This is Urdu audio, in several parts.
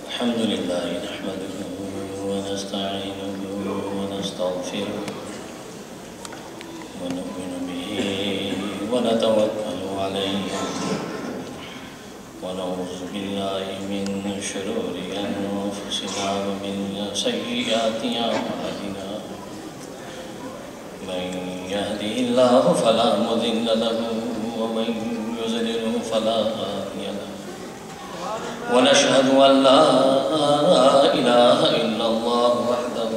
الحمد لله نحمده ونستعينه ونستغفره ونؤمن به ونتوكل عليه ونعوذ بالله من شرور أنفسنا ومن سيئات أعمالنا من يهده الله فلا مضل له ومن يضلل فلا هادي له ونشهد أن لا إله إلا الله وحده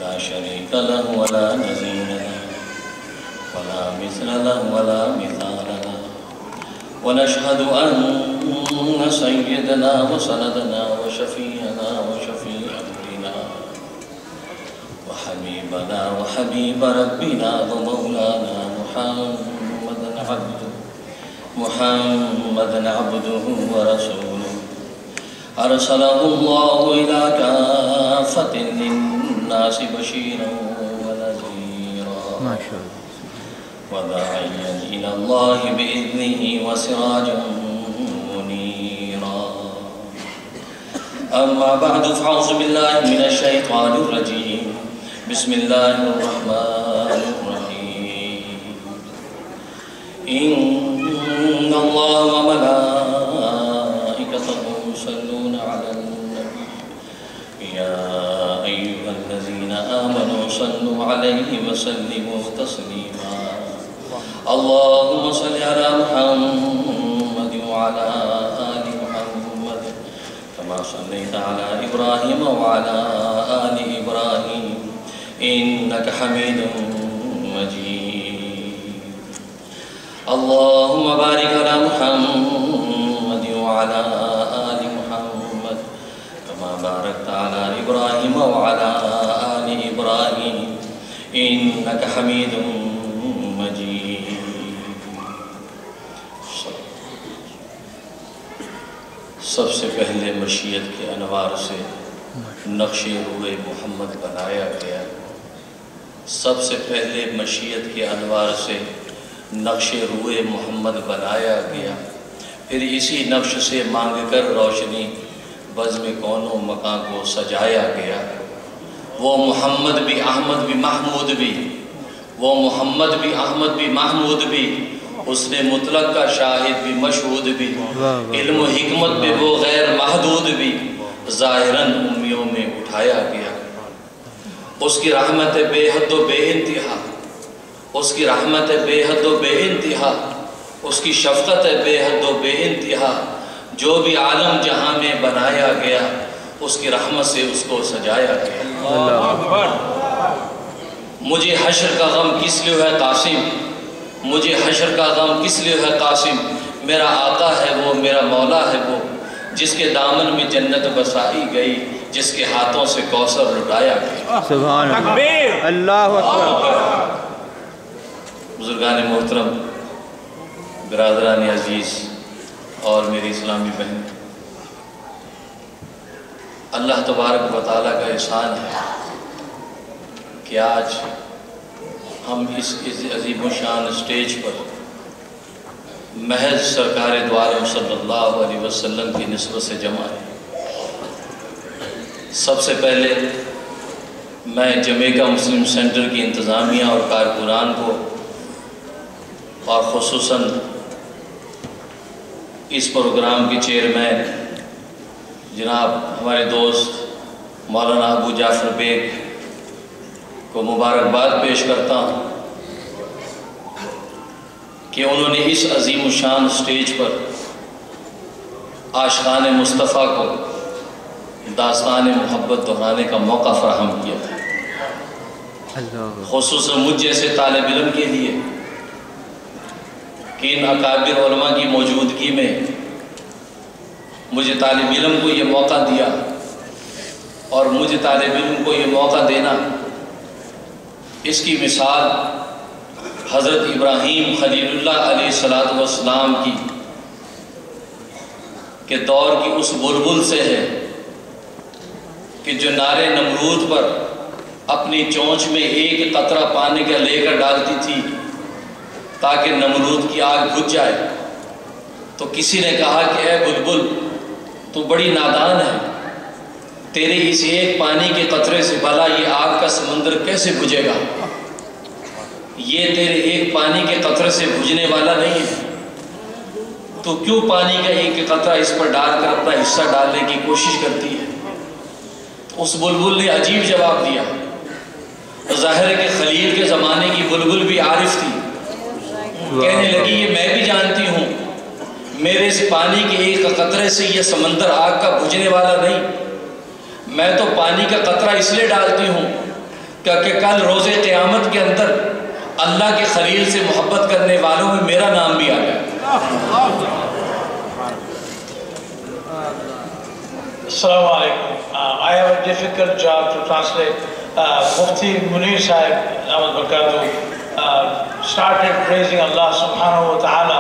لا شريك له ولا نظير له ولا مثل له ولا مثال له ونشهد أن سيدنا وسندنا وشفيعنا وشفيع أمرنا وحبيبنا وحبيب ربنا ومولانا محمد عبده ورسوله أرسله الله إلى كافة للناس بشيرا ونذيرا وداعيا إلى الله بإذنه وسراجا منيرا أما بعد فأعوذ بالله من الشيطان الرجيم بسم الله الرحمن الرحيم إن الله وملائكته يصلون على النبي يا أيها الذين آمنوا صلوا عليه وسلموا تسليما اللهم صل على محمد وعلى آل محمد كما صليت على إبراهيم وعلى آل إبراهيم إنك حميد مجيد اللهم بارك على محمد وعلى آل محمد كما باركت على إبراهيم وعلى آل إبراهيم إنك حميد مجيد سب سے پہلے مشیت کے انوار سے نقش روح محمد بنایا گیا سب سے پہلے مشیت کے انوار سے نقش روح محمد بنایا گیا پھر اسی نقش سے مانگ کر روشنی بزم کون و مکان کو سجایا گیا وہ محمد بھی احمد بھی محمود بھی وہ محمد بھی احمد بھی محمود بھی اس نے مطلق کا شاہد بھی مشہود بھی علم و حکمت میں وہ غیر محدود بھی ظاہراً امیوں میں اٹھایا گیا اس کی رحمت بے حد و بے انتہا اس کی رحمت بے حد و بے انتہا اس کی شفقت بے حد و بے انتہا جو بھی عالم جہاں میں بنایا گیا اس کی رحمت سے اس کو سجایا گیا مجھے حشر کا غم کس لیے ہے قاسم مجھے حشر کا غم کس لیے ہے قاسم میرا آقا ہے وہ میرا مولا ہے وہ جس کے دامن میں جنت بسائی گئی جس کے ہاتھوں سے کوثر لٹایا گیا سبحان اللہ اللہ اکبر بزرگان محترم برادران عزیز اور میری اسلامی بہن اللہ تبارک و تعالیٰ کا احسان ہے کہ آج ہم اس عظیم الشان اسٹیج پر محض سرکار دو عالم صلی اللہ علیہ وسلم کی نسبت سے جمع ہیں سب سے پہلے میں جمیکا مسلم سینٹر کی انتظامیہ اور کارکنان کو اور خصوصاً اس پروگرام کے چیئرمین جناب ہمارے دوست مولانا ابو جعفر بیگ کو مبارکباد پیش کرتا ہوں کہ انہوں نے اس عظیم الشان اسٹیج پر عاشقان مصطفیٰ کو داستان محبت دہرانے کا موقع فراہم کیا تھا خصوصاً مجھ جیسے طالب علم کے لیے کہ ان اکابر علماء کی موجودگی میں مجھے طالب علم کو یہ موقع دیا اور مجھے طالب علم کو یہ موقع دینا اس کی مثال حضرت ابراہیم خلیل اللہ علیہ السلام کی کے دور کی اس بلبل سے ہے کہ جو نارے نمرود پر اپنی چونچ میں ایک قطرہ پانی کا لے کر ڈالتی تھی تاکہ نمرود کی آگ بجھ جائے۔ تو کسی نے کہا کہ اے بلبل تو بڑی نادان ہے، تیرے اس ایک پانی کے قطرے سے بھلا یہ آگ کا سمندر کیسے بجھے گا؟ یہ تیرے ایک پانی کے قطرے سے بجھنے والا نہیں ہے، تو کیوں پانی کا ایک قطرہ اس پر ڈال کر اپنا حصہ ڈالنے کی کوشش کرتی ہے؟ اس بلبل نے عجیب جواب دیا۔ ظاہر ہے کہ خلیل کے زمانے کی بلبل بھی عارف تھی، کہنے لگی یہ میں بھی جانتی ہوں، میرے اس پانی کے ایک قطرے سے یہ سمندر آگ کا بجھنے والا نہیں، میں تو پانی کا قطرہ اس لیے ڈالتی ہوں کہ کل روز قیامت کے اندر اللہ کے خلیل سے محبت کرنے والوں میں میرا نام بھی آ جائے۔ Assalamu alaikum. I have a difficult job to translate. Mufti Munir Sahib started praising Allah subhanahu wa ta'ala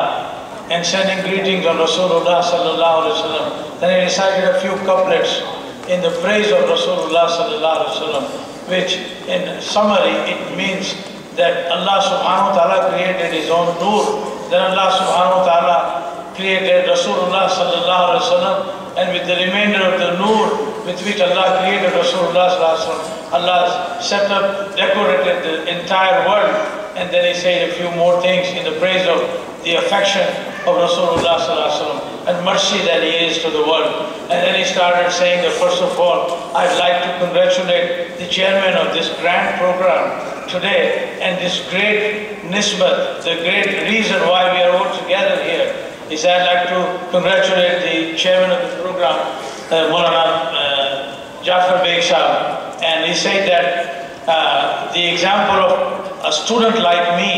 and sending greetings on Rasulullah sallallahu alaihi wasallam. Then he recited a few couplets in the praise of Rasulullah sallallahu alaihi wasallam, which in summary it means that Allah subhanahu wa ta'ala created his own nur. Then Allah subhanahu wa ta'ala created Rasulullah sallallahu alaihi wasallam, and with the remainder of the nur with which Allah created Rasulullah sallallahu alaihi wasallam, Allah set up, decorated the entire world. And then he said a few more things in the praise of the affection of Rasulullah sallallahu alaihi wasallam and mercy that he is to the world. And then he started saying that first of all, I'd like to congratulate the chairman of this grand program today and this great nisbat, the great reason why we are all together here. He said, I'd like to congratulate the chairman of the program, Maulana Jafar Beg Sahib. And he said that the example of a student like me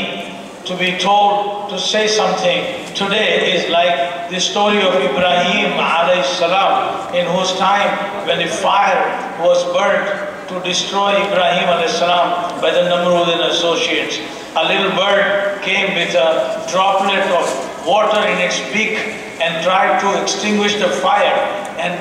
to be told to say something today is like the story of Ibrahim alayhi salam, in whose time when the fire was burnt to destroy Ibrahim alayhi salam by the Namrud and associates. A little bird came with a droplet of water in its beak and tried to extinguish the fire, and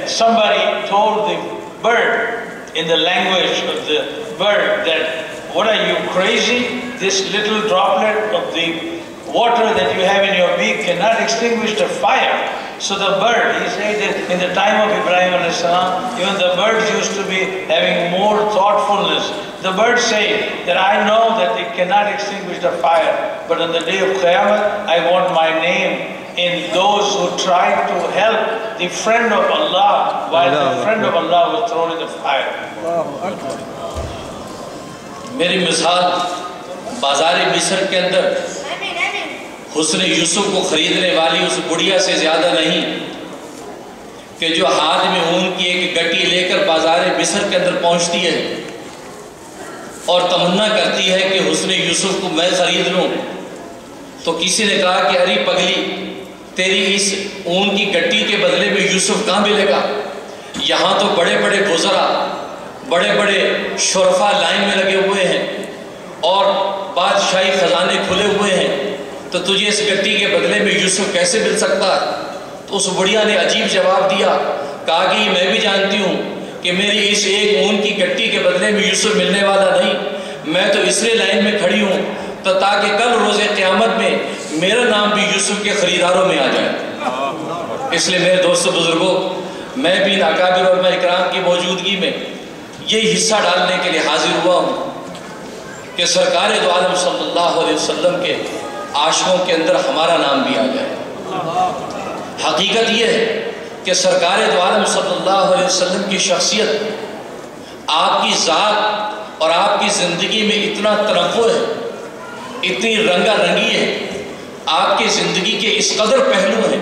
somebody told the bird in the language of the bird that, what are you, crazy? This little droplet of the water that you have in your beak cannot extinguish the fire. So the bird, he said that in the time of Ibrahim alayhi salam, even the birds used to be having more thoughtfulness. The bird said that I know that it cannot extinguish the fire, but on the day of Qiyamah, I want my name in those who tried to help the friend of Allah while the friend of Allah was thrown in the fire. میری مثال بازار مصر کے اندر حسن یوسف کو خریدنے والی اس بڑھیا سے زیادہ نہیں کہ جو ہاتھ میں اون کی ایک گٹی لے کر بازار مصر کے اندر پہنچتی ہے اور تمنا کرتی ہے کہ حسن یوسف کو میں خرید لوں. تو کسی نے کہا کہ ارے پگلی، تیری اس اون کی گٹی کے بدلے میں یوسف کہاں ملے گا؟ یہاں تو بڑے بڑے وزراء، بڑے بڑے شرفا لائن میں لگے ہوئے ہیں اور بادشاہی خزانے کھلے ہوئے ہیں، تو تجھے اس گٹی کے بدلے میں یوسف کیسے مل سکتا ہے؟ تو اس بڑھیا نے عجیب جواب دیا، کہا کہ یہ میں بھی جانتی ہوں کہ میری اس ایک اون کی گٹی کے بدلے میں یوسف ملنے والا نہیں، میں تو اس لیے لائن میں کھڑی ہوں تو تاکہ کل روز قیامت میں میرا نام بھی یوسف کے خریداروں میں آ جائے. اس لیے میرے دوستو بزرگوں، میں بھی اکابر علماء اکرام کی موجودگی میں یہی حصہ ڈالنے کے لیے حاضر ہوا ہوں کہ سرکار دو عالم صلی اللہ علیہ وسلم کے عاشقوں کے اندر ہمارا نام بھی آ جائے. حقیقت یہ ہے کہ سرکار دو عالم صلی اللہ علیہ وسلم کی شخصیت، آپ کی ذات اور آپ کی زندگی میں اتنا تنوع ہے، اتنی رنگا رنگی ہے، آپ کی زندگی کے اس قدر پہلو ہیں